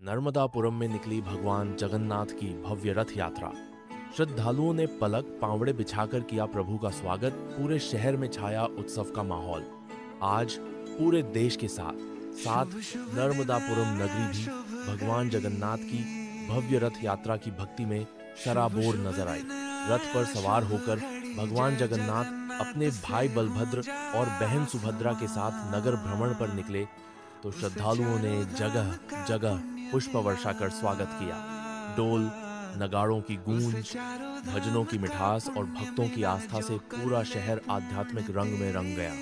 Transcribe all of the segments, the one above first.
नर्मदापुरम में निकली भगवान जगन्नाथ की भव्य रथ यात्रा। श्रद्धालुओं ने पलक पांवड़े बिछाकर किया प्रभु का स्वागत। पूरे शहर में छाया उत्सव का माहौल। आज पूरे देश के साथ नर्मदापुरम नगरी भी भगवान जगन्नाथ की भव्य रथ यात्रा की भक्ति में शराबोर नजर आई। रथ पर सवार होकर भगवान जगन्नाथ अपने भाई बलभद्र और बहन सुभद्रा के साथ नगर भ्रमण पर निकले तो श्रद्धालुओं ने जगह जगह पुष्प वर्षा कर स्वागत किया। डोल, नगाड़ों की गूंज, भजनों की मिठास और भक्तों की आस्था से पूरा शहर आध्यात्मिक रंग में रंग गया।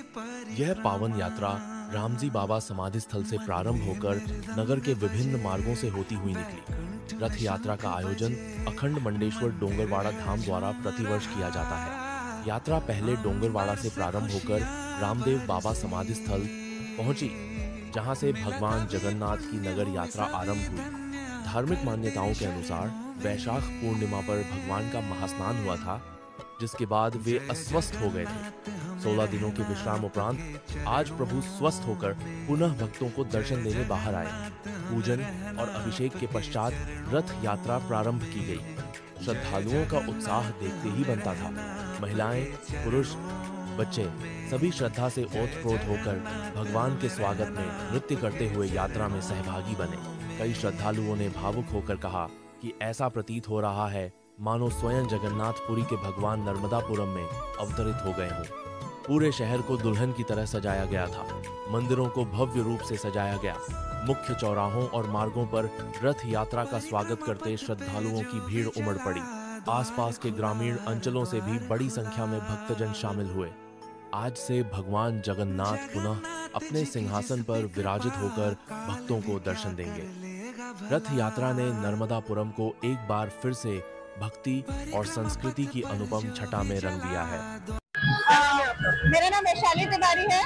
यह पावन यात्रा रामजी बाबा समाधि स्थल से प्रारंभ होकर नगर के विभिन्न मार्गों से होती हुई निकली। रथ यात्रा का आयोजन अखंड मंडेश्वर डोंगरवाड़ा धाम द्वारा प्रतिवर्ष किया जाता है। यात्रा पहले डोंगरवाड़ा से प्रारंभ होकर रामदेव बाबा समाधि स्थल पहुंची, जहां से भगवान जगन्नाथ की नगर यात्रा आरंभ हुई। धार्मिक मान्यताओं के अनुसार वैशाख पूर्णिमा पर भगवान का महास्नान हुआ था, जिसके बाद वे अस्वस्थ हो गए थे। 16 दिनों के विश्राम उपरांत आज प्रभु स्वस्थ होकर पुनः भक्तों को दर्शन देने बाहर आए। पूजन और अभिषेक के पश्चात रथ यात्रा प्रारंभ की गई। श्रद्धालुओं का उत्साह देखते ही बनता था। महिलाएं, पुरुष, बच्चे सभी श्रद्धा से ओतप्रोत होकर भगवान के स्वागत में नृत्य करते हुए यात्रा में सहभागी बने। कई श्रद्धालुओं ने भावुक होकर कहा कि ऐसा प्रतीत हो रहा है मानो स्वयं जगन्नाथपुरी के भगवान नर्मदापुरम में अवतरित हो गए हों। पूरे शहर को दुल्हन की तरह सजाया गया था। मंदिरों को भव्य रूप से सजाया गया। मुख्य चौराहों और मार्गों पर रथ यात्रा का स्वागत करते श्रद्धालुओं की भीड़ उमड़ पड़ी। आसपास के ग्रामीण अंचलों से भी बड़ी संख्या में भक्तजन शामिल हुए। आज से भगवान जगन्नाथ पुनः अपने सिंहासन पर विराजित होकर भक्तों को दर्शन देंगे। रथ यात्रा ने नर्मदापुरम को एक बार फिर से भक्ति और संस्कृति की अनुपम छटा में रंग दिया है। मेरा नाम वैशाली तिवारी है।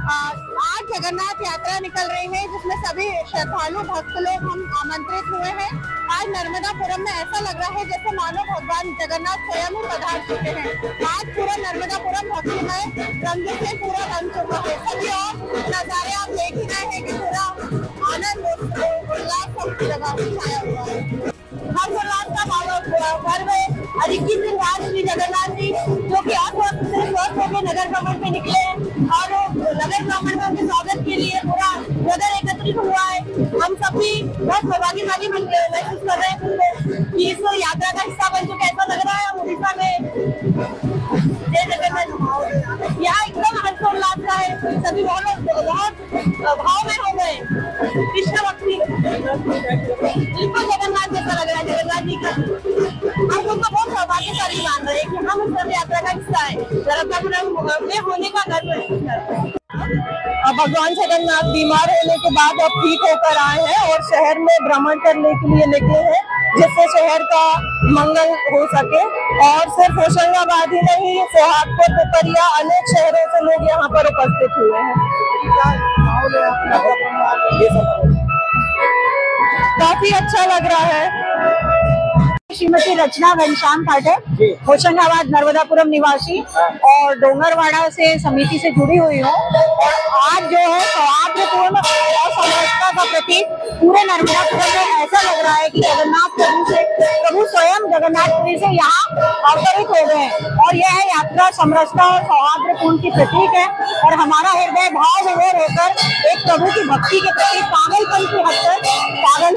आज जगन्नाथ यात्रा निकल रही है, जिसमें सभी श्रद्धालु भक्त लोग हम आमंत्रित हुए हैं। आज नर्मदापुरम में ऐसा लग रहा है जैसे मानो भगवान जगन्नाथ स्वयं ही पधार चुके हैं। आज पूरा नर्मदापुरम भक्तिमय रंग से पूरा बन चुका है। सभी और नजारे आप देख ही रहे हैं कि पूरा आनंद उल्लास सब जगह छाया हुआ है। हर्षोल्लास का पर्व है। 21 दिन बाद श्री जगन्नाथ जी जो कि अस्वस्थ से स्वस्थ होकर नगर भ्रमण पे निकले हैं और नगर भ्रमण में उनके स्वागत के लिए पूरा नगर एकत्रित हुआ है। हम सब भी बहुत सौभाग्यशाली महसूस कर रहे हैं कि इस यात्रा का हिस्सा बन चुके। ऐसा लग रहा है हम उड़ीसा में यहाँ एकदम हर्षोल्लास का है। सभी बहुत भाव में हो गए। कृष्ण भक्ति बिल्कुल जगन्नाथ जैसा लग रहा है। जगन्नाथ जी का हम लोग बहुत सौभाग्यशाली मान रहे हैं कि हम इस यात्रा का हिस्सा है। नर्मदापुरम में होने का गर्व है। भगवान जगन्नाथ बीमार होने के बाद अब ठीक होकर आए हैं और शहर में भ्रमण करने के लिए निकले हैं, जिससे शहर का मंगल हो सके। और सिर्फ होशंगाबाद ही नहीं, सोहागपुर, पिपरिया, अनेक शहरों से लोग यहाँ पर उपस्थित हुए हैं। काफी अच्छा लग रहा है। श्रीमती रचना घनश्याम पाठक, होशंगाबाद नर्मदापुरम निवासी और डोंगरवाड़ा से समिति से जुड़ी हुई हूँ। और आज जो है सौहार्दपूर्ण और समरसता का प्रतीक पूरे नर्मदापुरम में ऐसा लग रहा है कि प्रभु स्वयं जगन्नाथपुरी से यहाँ अवतरित हो गए और यह यात्रा समरसता और सौहार्दपूर्ण की प्रतीक है। और हमारा हृदय भाव विभोर होकर एक प्रभु की भक्ति के प्रति पागलपन की हद तक पागल